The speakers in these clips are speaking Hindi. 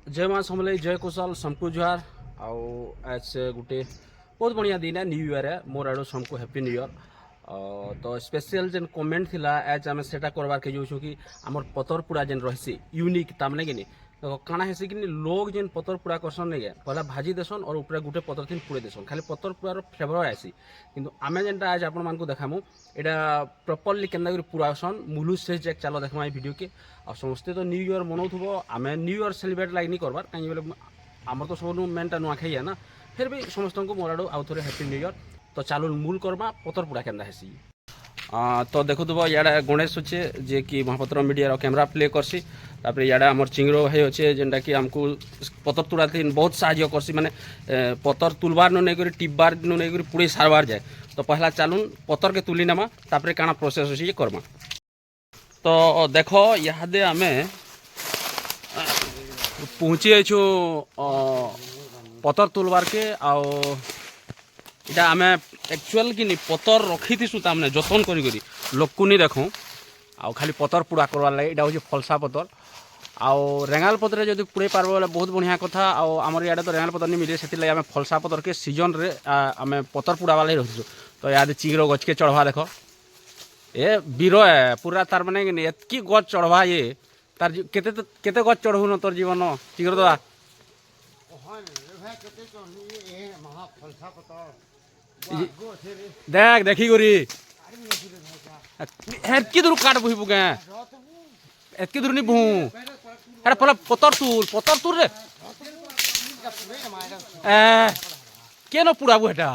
जय माँ समले जय कुशल समकु जुहार आउ आज गोटे बहुत बढ़िया दिन है न्यू ईयर है मोर आड़ू समको हैप्पी न्यू ईयर तो स्पेशल जेन कमेंट थिला आज आम से करवार के जो कि आमर पतर पुड़ा जेन रही यूनिक तामने कि देखो काଣା हेसी कि लोग जेन पतर पुड़ा करसन नहीं पहला भाजी देसन और ऊपर गोटे पतर थी पुड़े देसन खाली पतर पुड़ार फ्लेवर आसी किंतु आमे जेनटा आज आपण मानकु देखामु एटा प्रॉपर्ली केनता करी पुरासन मुलु से चेक चलो देखमा ए वीडियो के आ समस्ते तो न्यू ईयर मनाउथबो आमे न्यू ईयर सेलिब्रेट लाइक नहीं करबार काई बोले आमर तो सब मेनटा नुआखाई है ना फिर भी समस्त को मोर आड़ू आउ थोड़े हैप्पी न्यू ईयर तो चालू मूल करमा पतर पुड़ा केनता हेसी तो देखुव इे गणेश अच्छे जे कि महापात्र मीडिया कैमेरा प्ले करसी तापर इे आमर चिंगड़ो भाई अच्छे जेनटा कि आमको पतर तुड़ा थी बहुत साहय करसी माने पतर तुलबार नहीं कर टिब्बार नहीं कर पुड़े सारबार जाए तो पहला चलून पतर के तुली नमा तापर काना प्रोसेस अच्छे करमा तो देख इहादे आम पहुँची आछु पतर तुलबार के आओ इटा आम एक्चुअल कि पतर रखी थी तामने जतन करी लोक को नहीं देखूँ आउ खाली पतर पुड़ा करवार लगे इटा हूँ फलसा पतर आउ रेंगाल पतर जब पुड़े पार्ब बोले बहुत बढ़िया कथा आमर इे तो रेंगाल पतर नहीं मिले से आम फलसा पतर के सीजन रे आम पतर पुड़ा वाले रखी तो याद चिंगड़ गच के चढ़वा देख ए बीर है पूरा तार मैंने एतकी गच चढ़वा ये तार केते गच चढ़ू न तोर जीवन चिंगड़ दादा देख देखी करी एतकी दूर काट बही बुके एतकी दूर नहीं बहू अरे पहले पतर तुर रे के न पुड़ाबू हेटा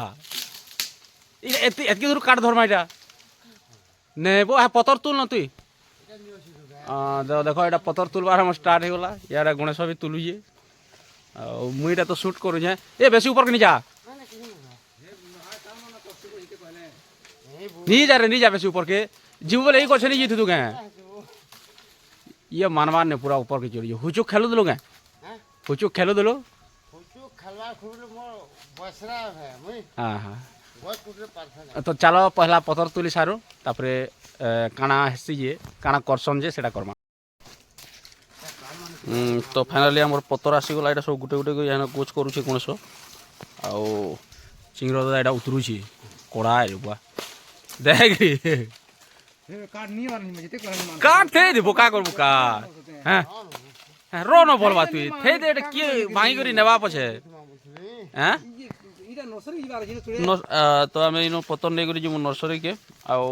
एतकी दूर काट धरमा इटा ने वो पतर तुल न तुई देखो ये पतर तुलबार हम स्टार्ट हो गला यार गणेश भी तुलुए मुईटा तो शूट करूँ ए बेसी ऊपर के नहीं जा नहीं जा रे नहीं जा बेसी ऊपर के जीव बोले यही कछे नहीं जीतु तू गए ये मानवार ने पूरा ऊपर के चढ़ी हुचुक खेलो दिलो गए हुचुक खेलो दिलो हाँ हाँ तो चलो पहला पतर तुली सारू तापरे काना हेसी जे काना करसन जे सेटा करमा तो फाइनाली आम पतर आसीगला यहाँ सब गोटे गोटे यहाँ गोच करुचे गणेश आउ चिंगड़ दादा यहाँ उतरुची कड़ा बुआ देख काट थे दे बोका कर बोका हैं रो न बोलबा तू थे दे के भाई करी नेबा पछे हैं तो आम इन पतर नहीं करी जो नर्सरी के आउ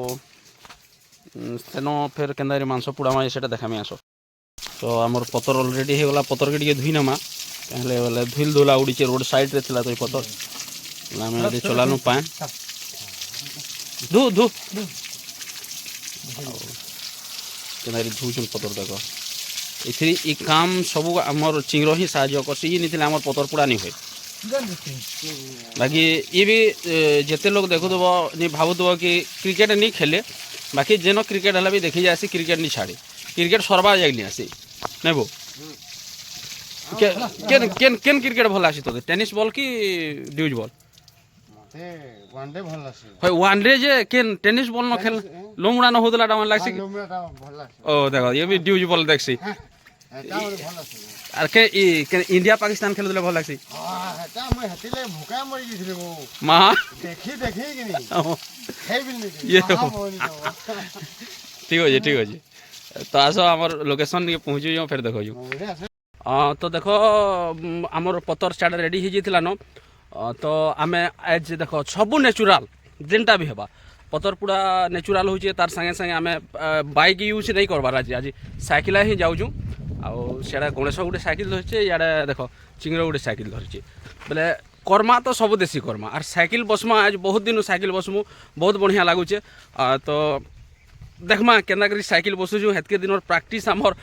सेनो फिर केंदा मांस पुड़ा माई सेटा देखामी आसो तो आमर पतर अलरेडी हो गला पतर के टिके धुई नमा कहले बोले धुल धुला उड़ी रोड साइड रे थिला तो पतर आम चलानु पाए धु धु केनारी धुचन पतर देख ए काम सब आमर चिंगड़ ही साहय करसी नहीं आमर पतर पुड़ा नहीं हुए बाकी ये भी जिते लोग देखुव नहीं भावुव कि क्रिकेट नहीं खेले बाकी जेन क्रिकेट है भी देखी जासी क्रिकेट नहीं छाड़ी क्रिकेट सरवा जाए नहीं आसी नहीं बो केन केन केन क्रिकेट भल आसी तो टेनिस बॉल कि ड्यूज बॉल वनडे भल आसी होय वनडे जे केन टेनिस बॉल न खेल लोमड़ा न होदला डावन लागसी ओ देखो ये भी ड्यूज बॉल देखसी आर के इंडिया पाकिस्तान खेल दिले भल लागसी हां ता मैं हतिले भूका मरि गेथिले गो मां देखी देखी कि नहीं हे बिल नहीं ये ठीक है तो आस आम लोकेशन के पहुँचु फिर देखो तो देख आमर पतर स्टार्ट रेडी हो जाता न तो आम एज देख सब नेचुराल जेनटा भी हवा पतर पूरा नेचुराल हो तार संगे संगे आम बाइक यूज नहीं करवार आज आज साइकिल ही जाऊँ आड़ा गणेश गोटे साइकिल धरचे इे देख चिंगड़ गोटे साइकिल धरचे बोले कर्मा तो सब देसी कर्मा आर साइकिल बसमा आज बहुत दिन साइकिल बसमु बहुत बढ़िया लगुचे तो देखमा केना करी साइकिल बसुछु हेतके दिन प्रैक्टिस आमर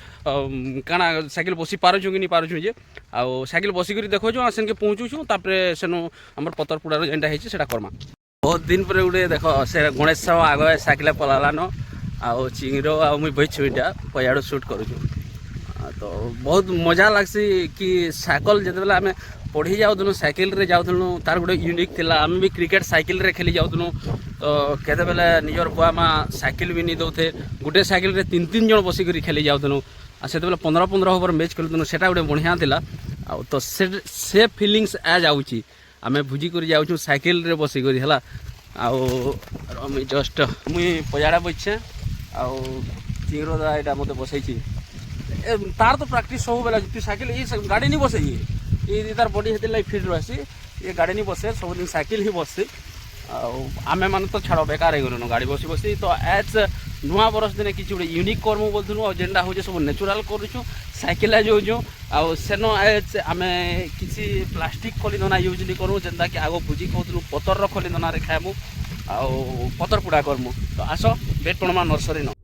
काना साइकिल बसी पारुछु कि नहीं पारुछु जे आ साइकिल बसी करी देखो जो सेन के पहुँचुछु तापरे सेनु आमर पतर पुड़ार जेनटा हेछि सेटा कर्मा बहुत दिन पर गुटे देख से गणेश साहब आगे साइकिल पलालान आ चिंगड़ आ मुई बइछु इटा पयाड़ो शूट करूछु तो बहुत मजा लागसी कि साइकिल जिते आम पढ़ी जाऊँ साइकिल रे जाऊँ तार गोटे यूनिक थिला आम भी क्रिकेट साइकिल रे खेली जाऊँ तो केते बेले निजर बुआ माँ साइकिल भी नहीं दौथे गोटे साइकिल रे तीन तीन जन बसिक खेली जाऊँ आ से 15-15 ओवर मैच खेलुन से गोटे बढ़िया थिला आउ तो से फिलिंग्स आ जाऊँगी आम भोजी कर जाऊँ साइकेल रे बसिक है आउ जस्ट मुई पजाड़ा बचे आउ चिंगरो दा यहाँ मत बसई तार तो प्राक्टिस सब बेला तू साइकेल ये गाड़ी नहीं बसे ये तार बॉडी हेती लाइक फिट रही ये गाड़ी नहीं बसे सब दिन साइकेल ही बसे आमे मान तो छाड़ बेकार हो गलु गाड़ी बसी बसी तो एज नुआ बरस दिन किसी गोटे यूनिक कर्म बोलूँ और जेनटा हूँ सब नेचुराल करूँ साइकेल जाऊँ आउ सेन एज आम किसी प्लास्टिक खलीदना यूज नहीं करूँ जेनता कि आग भोजी कहूँ पतर खलीदना खाइबू आउ पतर पुड़ा करमु तो आस बेट पणमा नर्सरी न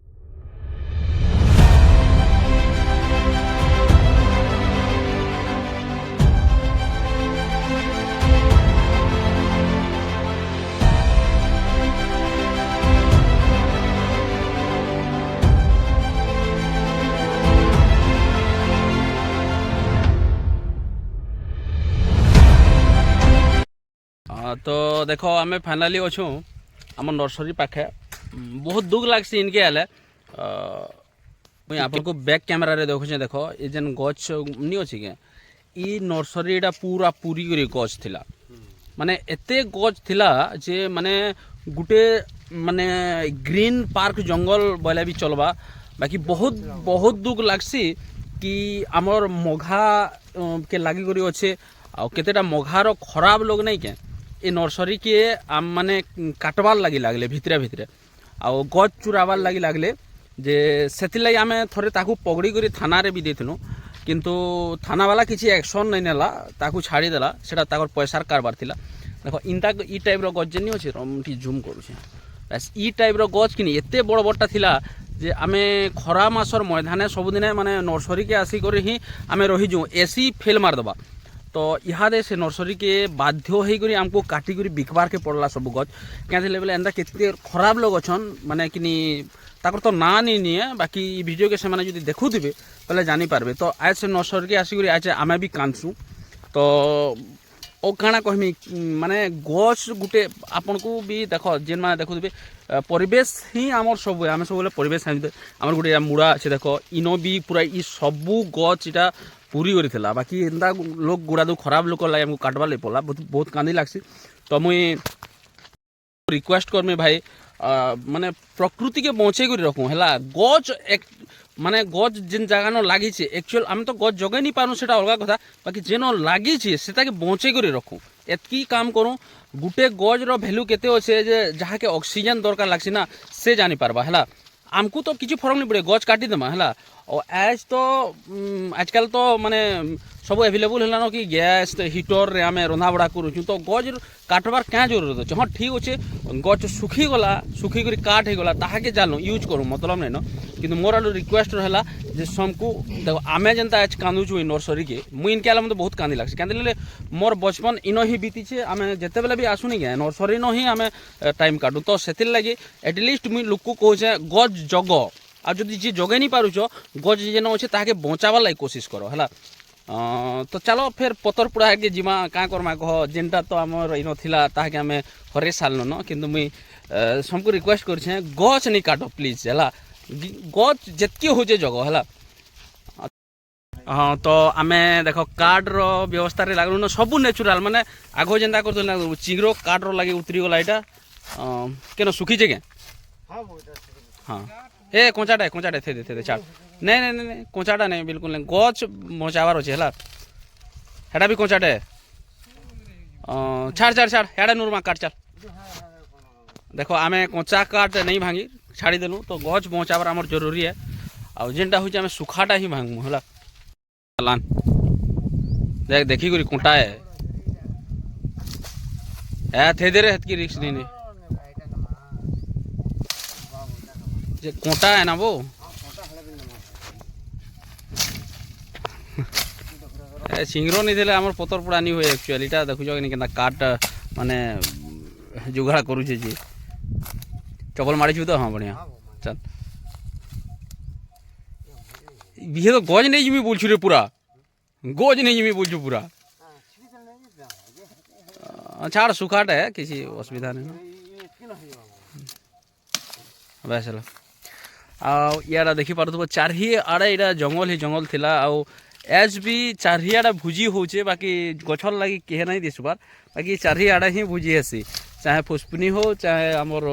तो देखो आम फाइनाली अच्छू आम नर्सरी पाखे बहुत दुख लगसी इनके आले मुझे आपको बैक कैमेरा रे देखुचे देख ये जेन गच नहीं अच्छी के ई नर्सरीटा पूरा पूरी करी गच थिला माने एते गच थिला जे माने गुटे माने ग्रीन पार्क जंगल बोले भी चलबा बाकी बहुत बहुत दुख लगसी कि आमर मघा के लगी करी अच्छे आ केतेटा मघार खराब लोग नहीं के ये नर्सरी के आम माने काटबार लगी लगले भितरे भितरे आउ गच चुराबार लगी लगले जे सेति लगी आमे थरे ताकू पगड़ी करी थाना रे भी देथिलु किंतु थाना वाला किसी एक्शन नहीं नेला ताकू छाड़ी देला सेटा ताकर पैसार कारबार थिला देखो इनता ई टाइप रो गच जेनी अछि रमटी जूम करूछे बस ई टाइप रो गच किनी एते बड़ बड़टा थिला जे आमे खरा मासर मैदाने सबुदिने माने नर्सरी के आसी करी ही आमे रही जू एसी फेल मार दबा तो इहादे से नर्सरी के बाध्य होकर आमको काटिक बिकबार के पड़ला सब गच क्या बोले एंता केते खराब लोग अच्छन माने कि ताकर तो ना नहीं निए बाकी वीडियो के से जो देखुवे पहले जानीपारे तो आज से नर्सरी के आसिक आज आम भी कांदसु तो ओ काଣା कहमी माने गछ गुटे आपन को भी देख जेन माने देखुवे परिवेश ही आमर सब आम सब बोले परिवेश आमर गोटे मुड़ा अच्छे देख इनो भी पूरा ई सबू गछ इटा पूरी करी बाकी एंता लोग गुड़ा दो खराब लोग लगे आमको काटवा लगे पड़ा बहुत कांदी लगसी तो मुई रिक्वेस्ट करमी भाई माने प्रकृति के बचे कर रखूँ है गच एक माने गच जेन जगह न लगी एक्चुअल आम तो गच जगे नहीं पारूँ से अलग कथा बाकी जेन लगी से बचे कर रखूँ एतकी काम करूँ गुटे गज भैल्यू केते अच्छे जहाँ के ऑक्सीजन दरकार लगसी ना से जानी पारबा है आमको तो किसी फरक नहीं पड़े गच काटिदेमा है और एज तो आजकल तो माने सब एभेलेबल है कि गैस हिटर रे आम रंधा बड़ा करूँ तो गज काटबार क्या जरूरत अच्छे हाँ ठीक अच्छे गच सुखीगला सुखिक काट होगला ताके जानु यूज करूँ मतलब नहीं न कि मोर आलू रिक्वेस्ट रहा जे समको देखो आमे जनता आज कांदुचु नर्सरी के मुई इनके आला मतलब बहुत कांदी लगसी क्या मोर बचपन इन ही बीतीचे आम जिते बेले भी आसुनी क्या नर्सरी न ही आम टाइम काटू तो से लगे एटलिस्ट मुई लोक को कहे गज जग आ जदि जी जगे नहीं पारुच गज जेन अच्छे ताके बचाबार लगे कोशिश करो है तो चलो फिर पतर पुड़ा के जीमा क्या करमा कह जेनटा तो आमर इन थिला ताके आम हरे साल न किंतु मुई सबको रिक्वेस्ट करछे गच नहीं काटो प्लीज है गच जितकी हो जग है हाँ तो आम देख कार्ड व्यवस्था लगलु न सब नेचुराल माने आग जेनता कर चिंगरो कार्ड लगे उतरी गला यहाँ केन सुखीचे के हाँ ए कोचाटा थे छाड़ नहीं नहीं नहीं कोचाटा नहीं बिल्कुल नहीं गच बचाबार अच्छे है हेटा भी कोचाटे छाड़ छाड़ छाड़ हेड़ा नूरमा काट चल देखो आम कोचा काट नहीं भांगी छाड़ी देलु तो गच बचाबार आमर जरूरी है आ जेनटा हूँ आम सुखाटा ही भांगमु है लान देख देखी करी कोटा है थे दे रे हेतकी रिक्स नहीं जे कोटा है ना वो सिंगरो नहीं थे आमर पतर पुड़ा नहीं हुए एक्चुअली देखुच कि काट माने जुगाड़ करुचे जी चपल मारी तो हाँ बढ़िया चल ये तो गज नहीं जिमी बोलछु रे पूरा गज नहीं जिमी बोलछु पूरा छाड़ सुखाट है किसी असुविधा नहीं वैसे आ देखी पार चार ही आड़े यहाँ जंगल ही जंगल थिला आउ एज भी चारिआडे भुजी होचे बाकी गछर लगी कहे नहीं दिसबार बाकी चारिआडे ही भुजी हेसी चाहे पुष्पनी हो चाहे आमर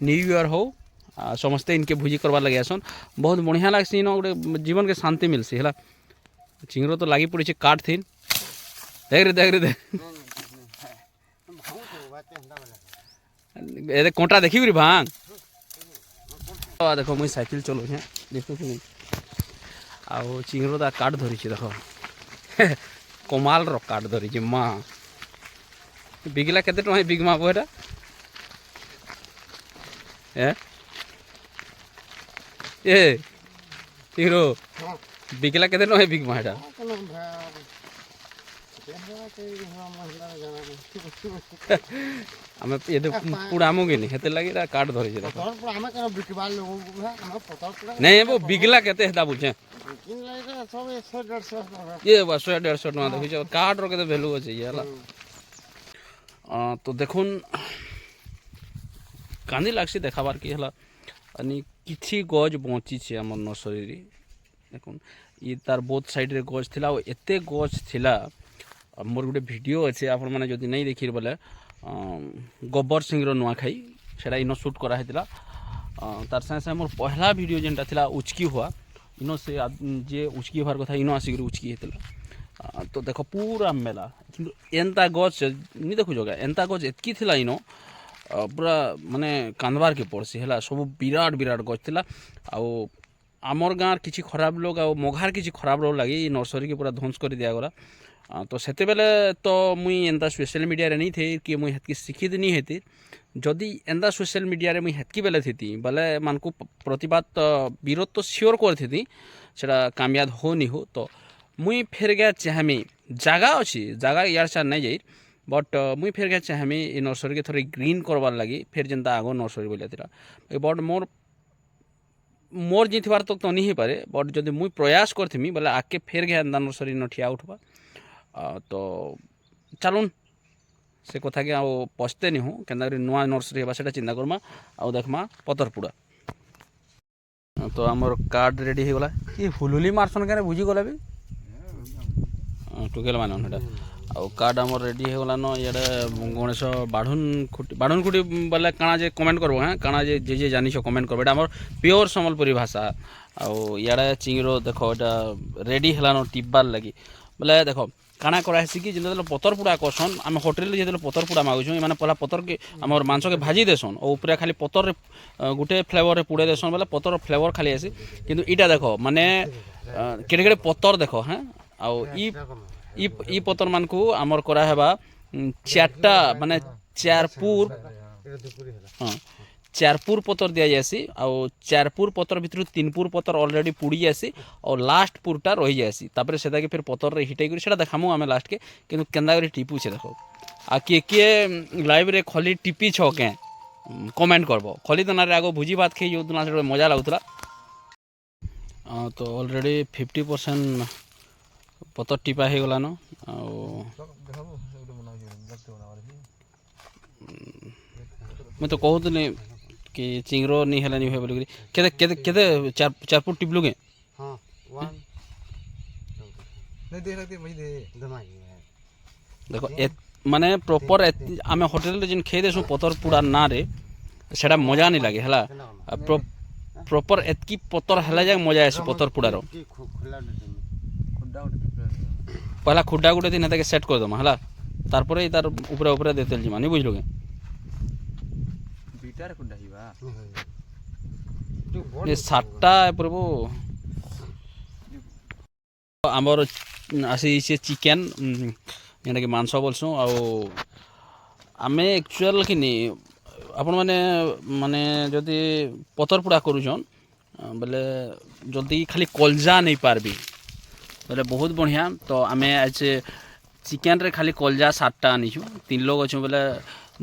न्यू ईयर हो समस्ते इनके भुजी करवा लगे आसन बहुत बढ़िया लगसी इन गोटे जीवन के शांति मिलसी है चिंगरो तो लगी पड़ी काट थी देख रे ए कोटा देखी करी भांग देखो मुई साइकिल चलो देखो आउ चिंगरो ता काट धरी देखो कमाल रो काट धरी माँ बिगला केते टଙ୍କା बिग माँ बोटा ए चिंगरो बिगला केते टଙ୍କା बिग माँ एटा आमे ये तो पुड़ामो के नहीं हेते लगी काट धरी जे देखो ଆମେ କଣ ବିକିବାର ଲୋକଙ୍କୁ ଆମେ ପତର ପୁରା नहीं वो बिगला केते हेता बुझे କିନ୍ ଲାଗେ ସବୁ 100 150 ये बस 150 टଙ୍କା देखिछ काट रो केते वैल्यू अछि ये हला तो देखुन कांदी लागसी देखाबार की हला अनि किछि गज बंची छे हमर नर्सरी रे देखुन ये तार बोथ साइड रे गज थिला एते गज थिला मोर गोटे वीडियो अच्छे आपण मैंने जदि नहीं देखिए बोले गब्बर सिंह नुआ खाई से इन सुट कराई तार सागे सागे मोर पहला वीडियो जेनटा थिला उचकी हुआ इन से जे उचकी हुआर कथा इन आसिक उचकी होता तो देख पूरा मेला कि एंता गच नहीं देखु जगह एंता गच एतकी थिला इन पूरा माने कांदबार के पड़सी है सब विराट विराट गच थिला आमर गाँव किसी खराब लोग मघार किसी खराब लोग लगी नर्सरी के पूरा ध्वंस कर दिगला तो सेते बेले तो मुई एंता सोशल मीडिया रे नहीं थे कि मुई हेतकी शिक्षित नहीं हेती जदि एंता सोशल मीडिया रे मुई हेतकी बेले थी बोले मानकु प्रतिबाद विरोध तो सियोर करथी सेटा कामयाब हो नहीं हो तो मुई फेर गया चाहमी जगह अच्छी जगह यार चार नहीं जाई बट मुई फेर गया चाहमी ये नर्सरी के थोड़े ग्रीन करवार लगी फिर जेनता आगो नर्सरी बोलिया बट मोर जीतबार तो नहीं पारे बट जदि मुई प्रयास करथी बोले आके फेर गया एंता नर्सरी न ठिया उठवा तो चलुन से कथा के पछते नहीं हूँ के नुआ नर्सरी है चिंता करमा आउ देखमा पतरपुड़ा तो आमर कार्ड रेडी हो गला ये हुलुली मारसन के बुझी गला भी टुकेल मान कार्ड आमर रेडी हो गला न इे गणेश बाढ़ुन खुटी बोले काना जे कमेंट करबो हाँ काना जे जे जानिछ कमेंट करबो एटा आमर प्योर सम्बलपुरी भाषा आड़े चिंगरो देखो एटा रेडी हलान टिप्बार लगी बोले देखो काना करासी कि जो पतर पुड़ा करसन आम होटेल जो पतर मागुँ ये पहला पतर के आम मांस के भाजी देसन और ऊपर खाली पतर गोटे फ्लेवर पुड़े देसन बोले पतर फ्लेवर खाली आसी किंतु इटा देखो माने केड़े केड़े पतर देखो हाँ आउ ई पतर मान को आमर करा हेबा चारटा माने चारपुर हाँ चारपुर पतर दि जासी आउ चारपुर पतर भितर तीनपुर पतर ऑलरेडी पुड़ी जासी और लास्ट पुरटा रही जासी तापर सेटा के फिर पतर रे हिटाई कर सेटा देखामु आमे लास्ट के किंतु केंदा करे टिपु छे देखो आ के लाइव रे खली टिपी छ के कमेंट करबो खली तनारे आगो भुजी भात खाई जो तुना से मजा लागुतला तो ऑलरेडी 50% पतर टिपा हे गला न मैं तो कहूतनी कि चिंगरो नहीं है नहीं बोल केते केते केते चार फुट टिपलु के हां 1 नहीं देख सकते भाई दे देखो माने प्रॉपर आमे होटल रे जिन खे देसु पतर पुड़ा ना रे सेटा मजा नहीं लागे हला प्रॉपर एतकी पतर हला जाय मजा आसे पतर पुड़ा रो पहला खुड्डा गुटे दिन हेता के सेट कर दमा हला तार परे तार ऊपर ऊपर देतेल जी मानी बुझलो के बीटार खुड्डा हिबा ये सातटा प्रभु आमर आसी से चिकेन जेना कि मांस बोलसु आमे एक्चुअल कि आपण माने जदि पतर पुड़ा करूछन बोले जदि खाली कलजा नहीं पारबी बोले बहुत बढ़िया तो आमे आज चिकेन रे खाली कलजा 7टा आनीछु 3 लोग अच्छे बोले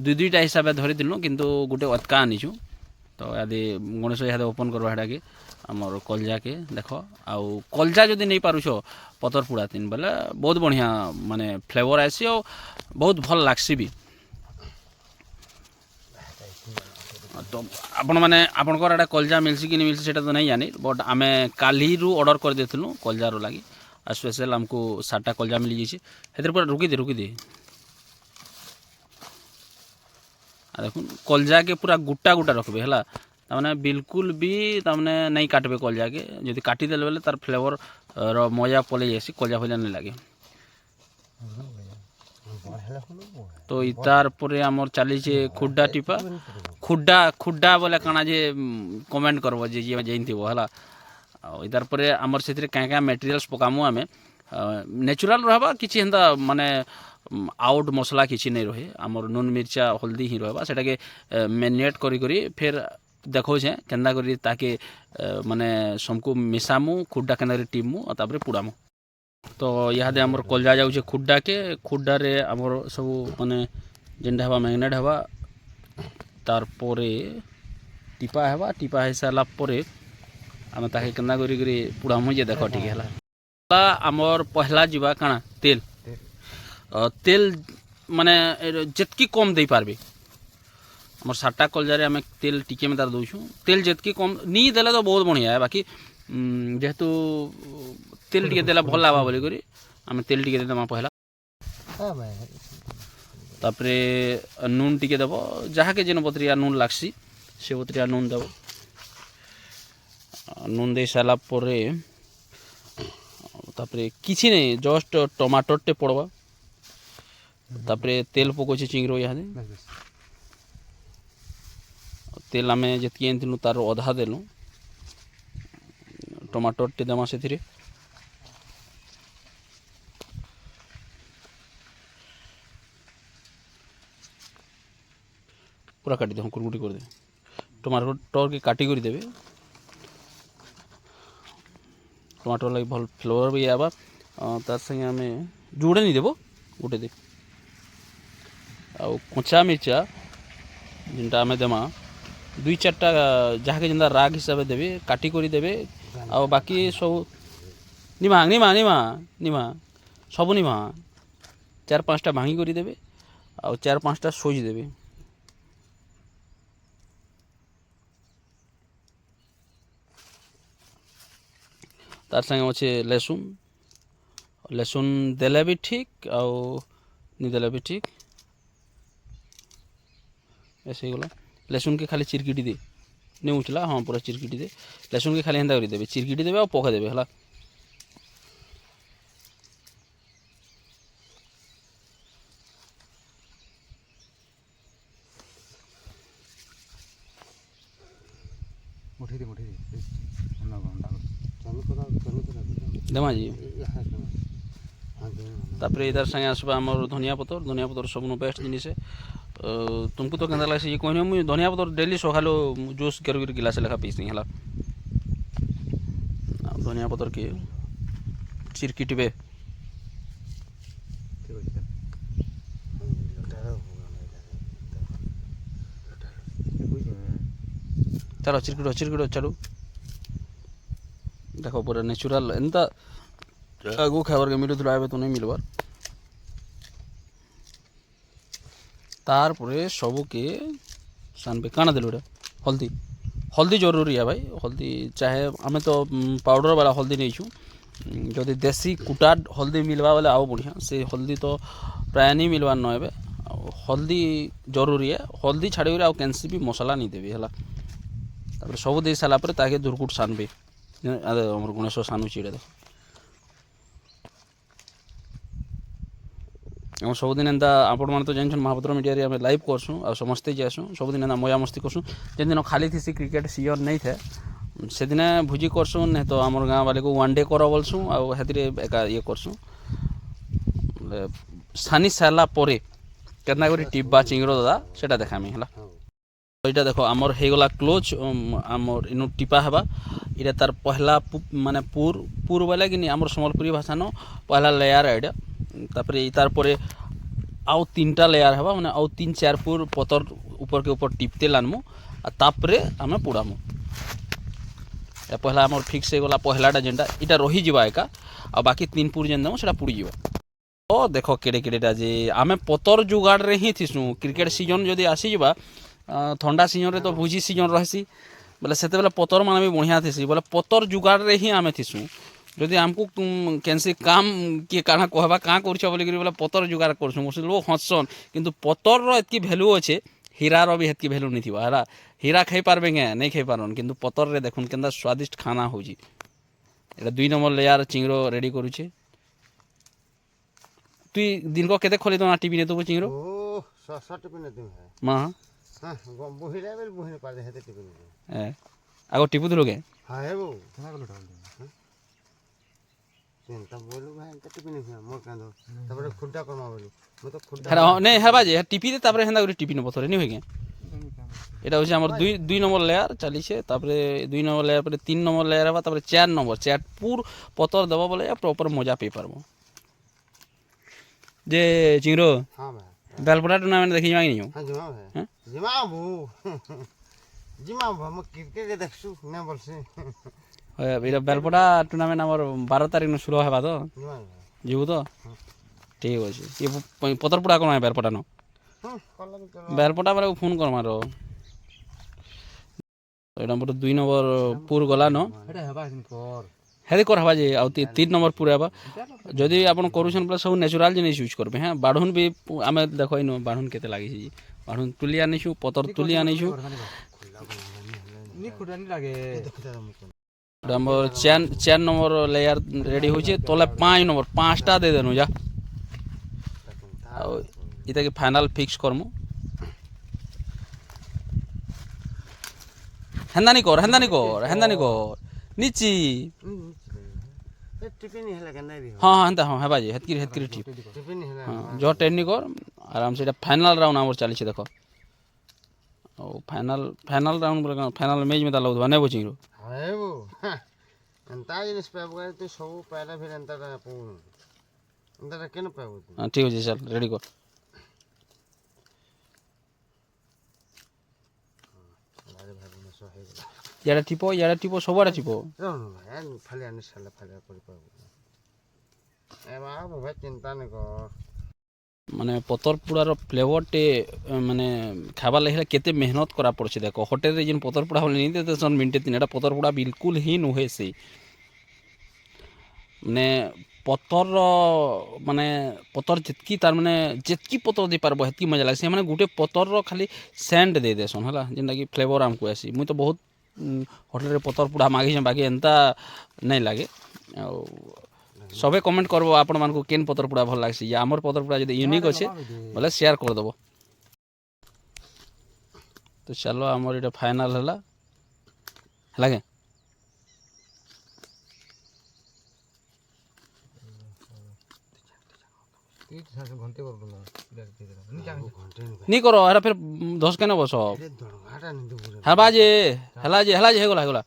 2-2टा हिसाब धरी दिलु किंतु गोटे अतका आनीछु तो यदि गणेश यहाँ ओपन करवा हेटा कि आमर कलजा के देख आउ कलजा जदि नहीं पारुछ पतर पुड़ा तीन बोले बहुत बढ़िया माने फ्लेवर आसी और बहुत भल लागसी भी तो आपण मैंने आपंकर कलजा मिलसी कि नहीं मिलसी सेटा तो नहीं जानी बट आमे काली रु ऑर्डर कर देथिलु कलजा रो लागी आ स्पेशल आमको 7टा कलजा मिल जाइए हेतिर पूरा रुकी दे आ देखुन कलजा के पूरा गुटा गुटा रखबे हला तामाने बिल्कुल भी तामाने नहीं काटबे कलजा के यदि काटी देले बेले तार फ्लेवर रो मजा पले जासी कलजा फलजा नहीं लागे तो इतार परे आमर चली खुड्डा टिपा खुड्डा खुड्डा बोले काना जे कमेंट करबो जे जानथिबो हला इतार परे आमर सेतिर क्या क्या मटेरियल्स पकामु आमे नेचुरल रहबा किछि हंदा माने आउट मसला किछि नहीं रहे आमर नून मिर्चा हल्दी ही रहबा सेटा के मैरिनेट करी करी फिर देखो छे केंदा करी ताके माने समको मिसामु खुड्डा केंदा करी टिमु और तापरे पुडामु तो इहादे आमर कलजा जाउछे खुड्डा के खुड्डा रे आमर सब माने जेंडा हवा मैरिनेट हवा तार परे टिपा हवा टिपा हे साला परे आमे ताके केंदा करी करी पुडामु जे देखो ठीक हैला आमर पहला जीवा काना तेल तेल माने जेतकी कम दे पारबे आमर 7टा कलजा रे आमे तेल टिके में तार दोछु तेल जेतकी कम नी देला तो बहुत बढ़िया है बाकी जेहेतु तेल टिके देला भल लावा बोली करी आमे तेल टिके देमा पहला तापरे नून टिके देबो जहा के जेन बतरिया नून लागसी से बतरिया नून देबो नून दे साला परे तापरे किछि नहीं जस्ट टमाटर टे पड़वा तापरे तेल पकोचे चिंगरो यहाँ तेल आमे जेतकी एंतिनु तार अधा देलु टमाटर टे देमा सेथिरे पूरा काटी दे कुरकुटी कर दे टमाटर के काटी कर देबे टमाटर लगे भल फ्लेवर भी आवा तार संगे आमे जुड़े नहीं देबो गोटे दे आ कच्चा मिर्चा जिनटा आमे देमा 2-4टा जहा के जिंदा राग हिसाब से देबे काटी करी देबे आ बाकी सब निमा निमा निमा निमा सब निमा 4-5टा भांगी करी देबे आ 4-5टा सोज देबे तार संगे अच्छे लहसुन लहसुन देले भी ठीक आउ नहीं देले भी ठीक ऐसे ही गला लहसुन के खाली चिरकिटी दे नहीं उठला हाँ पूरा चिरकिटी दे लहसुन के खाली हेंदा कर देबे चिरकिटी देबे और पका देबे हला देमा जी तापरे इधर संगे आसबा हमर धनिया पतर सबनु बेस्ट जिनिस है तुमको तो केंदा लागसे ये कहने मुई धनिया पतर डेली सखालो जूस कर गिलास लेखा पीसनी हला धनिया पतर के चिरकिटबे चलो चिरकिटो चलो देखो पूरा नेचुरल एंता आगु खावर के मिलुथला आबे तो नहीं मिलबार तार परे सबू के सानबे काना देलुडा हल्दी हल्दी जरूरी है भाई हल्दी चाहे आमे तो पाउडर वाला हल्दी नहीं छु जदि देसी कुटा हल्दी मिलवा वाला आओ बढ़िया से हल्दी तो प्राय नहीं मिलवा न एबे हल्दी जरूरी है हल्दी छाड़ी आउ कैंसी भी मसला नहीं देबी हला तापर सब दे साला पर ताके दुरकुट सानबे हमर गणेश सानु चिड़े देख हम सबुदिन एंता आपण मैंने तो जानछन महापात्र मीडिया रे आम लाइव करसूँ आ समस्ते जासूँ सबुदिन एंता मजा मस्ती करसूँ जेन दिन खाली थी क्रिकेट सीजन नहीं थे से दिन भोजी करसूँ नहीं तो आम गाँव वाले को 1 डे कर बोलसूँ आतिर एका ये करसूँ सानी सारा पर केतना करी टिब्बा चिंगड़ दादा सेटा देखामी है यहाँ देख आमर होगला क्लोज आमर इनु टिपा हवा इटा तार पहला माने पूर बोले कि आमर सम्बलपुरी भाषा न पहला लेयर है तापर तार परे आउ 3टा लेयर हवा माने आउ 3-4 पूर पतर ऊपर के ऊपर टिपते लानमु आ तापरे आमे पुड़ामु या पहला आमर फिक्स हो गला पहलाटा जेनटा इटा रही जीवा एका आ बाकी 3 पूर जेन देमु सेटा पुड़ी जीवा तो देखो केड़े केड़ेटा जे आमे पतर जुगाड़ रे ही थिसु क्रिकेट सीजन जदी आसी जीवा ठंडा सीजन रे तो भुजी सीजन रहसी बोले सेते बेले पतर माने भी बढ़िया थिसी बोले पतर जुगाड़ रे ही आमे थिसु ଯଦି ଆମକୁ କେନ୍ସି କାମ୍ କିଏ କାଣା କହେବା କାଁ କରୁଛ ବୋଲିକିରି ବୋଲେ ପତର ଯୋଗାଡ଼ କରୁଛୁଁ ସେ ଲୋକ ହସନ୍ କିନ୍ତୁ ପତରର ଏତ୍କି ଭ୍ୟାଲୁ ଅଛେ ହୀରାର ବି ହେତ୍କି ଭ୍ୟାଲୁ ନି ଥିବା ହେଲା ହୀରା ଖାଇପାରବେ କେଁ ନାଇଁ ଖାଇପାରନ୍ କିନ୍ତୁ ପତରରେ ଦେଖୁନ୍ କେନ୍ତା ସ୍ୱାଦିଷ୍ଟ ଖାନା ହଉଛି এটা 2 নম্বর লেয়ার চিংড়ো রেডি করুছে তুই দিনক কেতে খলি তো টিভি নে তো চিংড়ো ଓ ଶହ ଟିପି ନେଇ ଦେବି মা ହଁ ବୋହିଲେ ବେଲେ ବୋହି ପାରେ ହେତେ ଟିପି ନେଇ এ আগো টিপু দিলো কে ହଁ ହେବୁ ଚିନ୍ତା ବୋଲୁ ଭାଇ ଏତେ ଟିପି ନେଇ ମୋର କାନ୍ଦ ତାପରେ ଖୁଣ୍ଟା କମା ବୋଲୁ ମୁଁ ତ ଖୁଣ୍ଟା হ্যাঁ নে হেবা যে টিপি দে তারপরে হেন্দা করে টিপি নে পথরে নি হইকে এটা হচ্ছে আমার 2 নম্বর লেয়ার চালিছে তারপরে 2 নম্বর লেয়ার পরে 3 নম্বর লেয়ার হবা তারপরে 4 নম্বর 4 পুর পতর দেব বলে প্রপার মজা পেয়ে পারবো যে চিংড়ো ହଁ ଭାଇ বেলপড়া টুর্নামেন্ট দেখি যাই নিও ହଁ ଯିମା ଭାଇ হ্যাঁ ଯିମା ବୋ ଯିମା ବୋ ମୁଁ କ୍ରିକେଟ ଦେଖଛୁ ନା ବୋଲସି এটা বেলপড়া টুর্নামেন্ট আমার 12 তারিখ নু শুরু হবা তো ଯିମା ଯିବୁ ତ ଠିକ୍ ଅଛି ଇଏ ପତରପଡ଼ା କ'ଣ ବେଲପଟା ନ ହଁ କଲା ବି ଚଲ ବେଲପଟା ବେଲେ ଫୋନ୍ କରମାର ଏଇଟା ମୋର 2 নম্বর পুর গলা ন ଏଟା ହେବା କର হেদি কর হবা যে ଆଉ 3 নম্বর পুর হবা যদি ଆପଣ କରୁଛନ୍ ବୋଲେ ସବୁ ନ୍ୟାଚୁରାଲ ଜିନିଷ ୟୁଜ୍ କରବେ হ্যাঁ ବାଢ଼ୁନ୍ ବି ଆମେ ଦେଖ ଇନ ବାଢ଼ୁନ୍ କେତେ ଲାଗିଛି ବାଢ଼ୁନ୍ ତୁଲି ଆନିଛୁ ପତର ତୁଲି ଆନିଛୁ ନି ଖୁଡାନି ଲାଗେ এটা আমার 4 নম্বর লেয়ার রেডি হয়েছে তলে 5 নম্বর 5টা দিয়ে দেনু যা ଆଉ ଏଟାକେ ଫାଇନାଲ୍ ଫିକ୍ସ କରମୁ ହେନ୍ଦାନି କର ନିଚି ଟିପିନି ହେଲା କେନ୍ତା ବି ହଁ ହେନ୍ତା ହଁ ହେବା ଯେ ହେତ୍କିରି ଠିକ୍ ଟିପିନି ହେଲା ହଁ ଜହ ଟେନି କର ଆରାମସେ ଏଇଟା ଫାଇନାଲ୍ ରାଉଣ୍ଡ ଆମର ଚାଲିଛି ଦେଖ ଆଉ ଫାଇନାଲ୍ ରାଉଣ୍ଡ ବୋଲେ କ'ଣ ଫାଇନାଲ୍ ମ୍ୟାଚ୍ ମେତା ଲାଗୁଥିବା ନେବ ଚିଙ୍ଗ୍ରୁ ହେବୁ ଏନ୍ତା ଜିନିଷ ପାଇବୁ ତୁ ସବୁ ପାଇଲା ଫିର ଏନ୍ତାଟା ଏନ୍ତାଟା କେନ ପାଇବୁ ତୁ ହଁ ଠିକ୍ ଅଛି ଚାଲ ରେଡ଼ି କର ଇଆଡ଼େ ଟିପ ସବୁଆଡ଼େ ଟିପ ଖାଲି ଆଣି ସାରିଲା ଖାଲି କରିପାରିବୁ ଏ ମା ଭାଇ ଚିନ୍ତା ନାଇଁ କର ମାନେ ପତର ପୋଡ଼ାର ଫ୍ଲେଭରଟେ ମାନେ ଖାଇବାର୍ ଲାଗି ହେଲେ କେତେ ମେହନତ କରା ପଡ଼ୁଛି ଦେଖ ହୋଟେଲରେ ଯେନ୍ ପତର ପୋଡ଼ା ବୋଲେ ନି ଦେସନ୍ ମିନିଟେ ତିନି ଏଟା ପତର ପୋଡ଼ା ବିଲକୁଲ ହିଁ ନୁହେଁ ସେ ମାନେ ପତରର ମାନେ ପତର ଯେତ୍କି ତାର ମାନେ ଯେତ୍କି ପତର ଦେଇପାରବ ହେତ୍କି ମଜା ଲାଗେ ସେମାନେ ଗୋଟେ ପତରର ଖାଲି ସେଣ୍ଟ ଦେଇ ଦେସନ୍ ହେଲା ଯେନ୍ଟାକି ଫ୍ଲେଭର ଆମକୁ ଆସି ମୁଇଁ ତ ବହୁତ ହୋଟେଲରେ ପତର ପୋଡ଼ା ମାଗିଛେଁ ବାକି ଏନ୍ତା ନାଇଁ ଲାଗେ ଆଉ সবে কমেন্ট করবো আপনার কেন পতর পোড়া ভাল লাগছে আমার পতর পোড়া যদি ইউনিক আছে বলে শেয়ার করদেব তো চলো আমার এটা ফাইনাল হলা লাগে নি কর এটা ফের ধস কেন বস হ্যাঁ বাজে হেলা যে হেগলা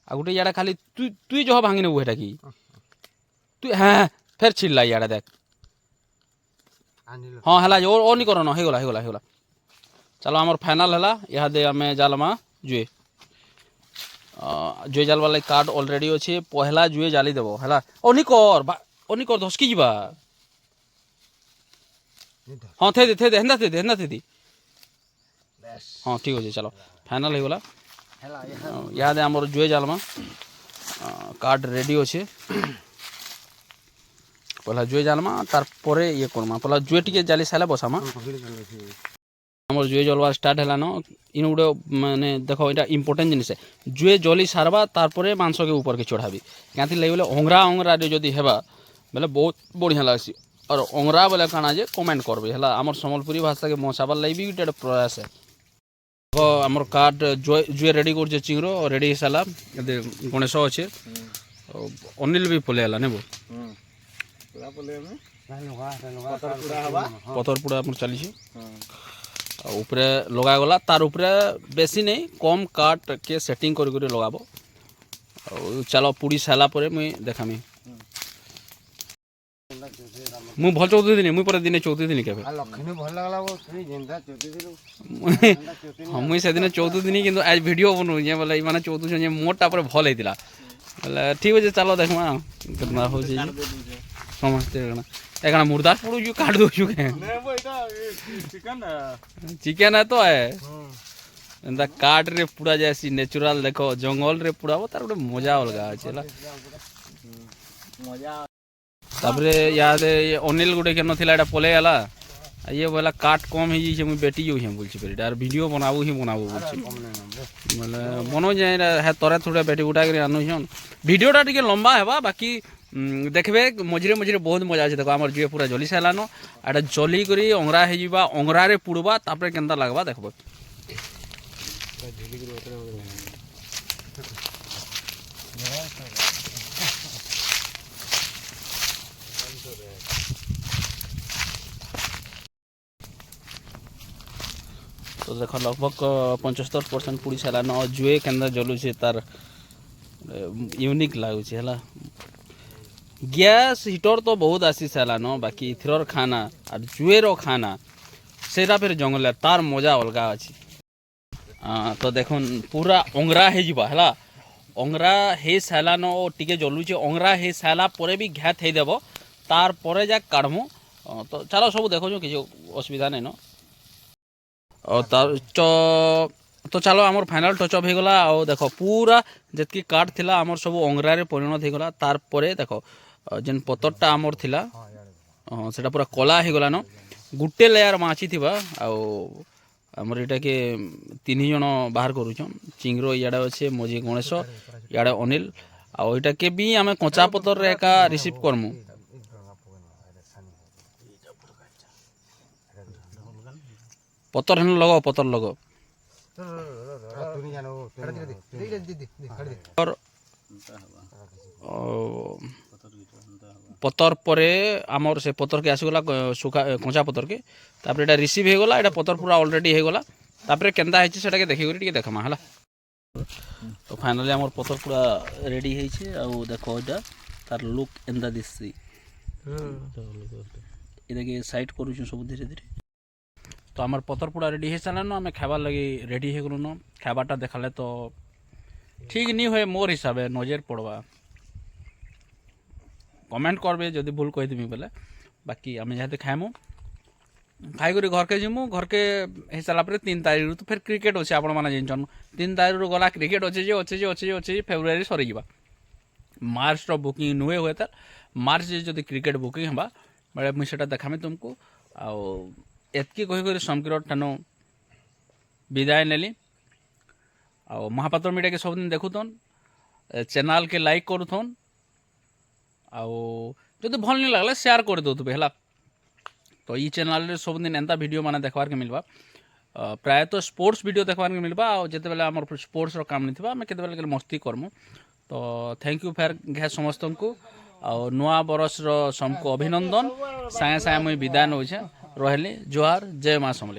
আর গোটে ইয়াটা খালি তুই যহ ভাঙি নেবু এটা কি তুই হ্যাঁ ফের ছিড়লা ইয়াটা দেখ হ্যাঁ হেলা যে ও নি করন হেগলা চলো আমার ফাইনাল হেলা ইহাদে আমি জালমা জুয়ে জুয়ে জালবার লাগি কার্ড অলরেডি অছে পহলা জুয়ে জালি দেব হেলা ও নি কর ধসকি যা হ্যাঁ থে দে হেন্দা থে দি হ্যাঁ ঠিক আছে চলো ফাইনাল হয়েগলা ইহাদে আমার জুয়ে জালমা কার্ড রেডি অছে পহলা জুয়ে জালমা তারপরে ইয়ে করমা পহলা জুয়ে টিকে জালি সাইলে বসামা আমার জুয়ে জলবার স্টার্ট হেলা ন ইন গোটে মানে দেখো এটা ইম্পর্টেন্ট জিনিস জুয়ে জলি সারবা তারপরে মাংসকে উপরকে চড়াবি কাঁথি লাগি বলে অংরা যদি হেবা বেলে বহুত বঢ়িয়া লাগছি আর অংরা বলে কাଣା যে কমেন্ট করবে হেলা আমার সম্বলপুরী ভাষাকে মশাবার লাগি বি গোটে প্রয়াস আমার কার্ড জুয়ে রেডি করছে চিংড়ো রেডি হয়ে সারা গণেশ অছে অনিল বি পলে হেলা নেব পতর পোড়া আমার চালিছে উপরে লগাগলা তার উপরে বেশি নেই কম কাঠ কে সেটিং করে লগাব চাল পুড়ি সারা পরে মুই দেখামি মুই ভাল চৌধু দিনি মুই পরে দিনে চৌধু দিনি কেবে হ্যাঁ মুই সেদিনে চৌধু দিনি কিন্তু আজ ভিডিও বনুছে বলে মানে চৌধু যে মোরটা পরে ভাল হয়েছিল বলে ঠিক আছে চাল দেখমা কেতনা হচ্ছে সমস্ত এখানে মুর্দার পড়ুছু কাট দৌছু চিকেন তো এন্তা কাঠ রে পুরা যাইছি ন্যাচুরাল দেখো জঙ্গল রে পুড়াবো তার গোটে মজা অলগা আছে तापरे याद अनिल गुटे केन थिला एटा पले आला ये बोला काट कम ही जे मुई बेटी जो हम बोलछि बेटा यार वीडियो बनाबो बोलछि माने मनो जे है तोरे थोड़े बेटी गुटा के आनु छन वीडियोटा टिके लंबा हेबा बाकी देखबे मझिरे मझिरे बहुत मजा আছে देखो हमर जे पूरा जली सालानो एटा जली करी अंगरा हे जीवा अंगरा रे पुड़बा तापरे केनता लागबा देखबो तो देख लगभग 75% पुड़ी सारान जुए के जलुचे तार यूनिक लगुच है गैस हिटर तो बहुत आसी सारान बाकी इथर खाना और जुएर खाना सेटा फिर जंगल तार मजा अलग अच्छी तो देख पूरा अंगरा है अंगरा हे सारान टे जलुचे अंगरा हे सारा पर भी घात हो देव तार पर जा काढ़मु तो चलो सब देखो किसी असुविधा नहीं न और तो चलो आमर फाइनल टचअप हो गला और देखो पूरा जितकी काट थिला आमर सब अंगरा रे परिणत हो गला तार परे देखो जेन पतरटा आमर थिला सेटा पूरा कला हो गला न गुटे लेयर माछी थिबा आमर एटा के 3 जण बाहर करूछन चिंगरो इयाडा अच्छे मजी गणेश इयाडा अनिल आ एटा के भी आमे कच्चा पतर रे का रिसीव करमु पतर हेन लगाओ पतर लगाओ पतर परे आमर से पतर के आसीगला सुखा कंचा पतर के तापर एटा रिसीव हो गला एटा पतर पूरा ऑलरेडी हो गला तापर केंदा हेछि सेटा के देखि करी देखमा हला तो फाइनली आमर पतर पूरा रेडी हेछि आ देखो एटा तार लुक एंदा दिससी एटा के साइड करू छु सब धीरे धीरे तो आमर पतर पूरा रेडी हो सारान आम खाबार लगी रेडी हो गलुन खाबाटा देखाले तो ठीक नहीं हुए मोर हिसाब से नजर पड़वा कमेंट करबे जदि भूल कहीदेमी बोले बाकी आम जहाँ खाइमु खाई घर के जीमु घर के हो सारापर 3 तारीख तो फिर क्रिकेट अच्छे आपण मैंने जानछन 3 तारीख गला क्रिकेट अच्छे फेब्रुआरी सरी मार्च बुकिंग नुहे हुए तर मार्च जब क्रिकेट बुकिंग हवा बेले मुझे देखामी तुमको आउ एतकी कहीकर समकीर ठानु विदाय नेली आ महापात्र मीडिया के सबदिन देखुथन चैनल के लाइक करुथन आदि भल नहीं लगला शेयर कर दौथे है तो ये चैनल सबदिन एंता वीडियो माने देखबार के मिलवा प्रायतः स्पोर्ट्स वीडियो देखबार के मिलवा जिते बेले आम स्पोर्ट्स काम नहीं आम के मस्ती करमु तो थैंक यू फेर घे समस्त को नुआ बरस सबको अभिनंदन सागे सागे मुई विदाय नौछे रहली जोहार जय माँ समले।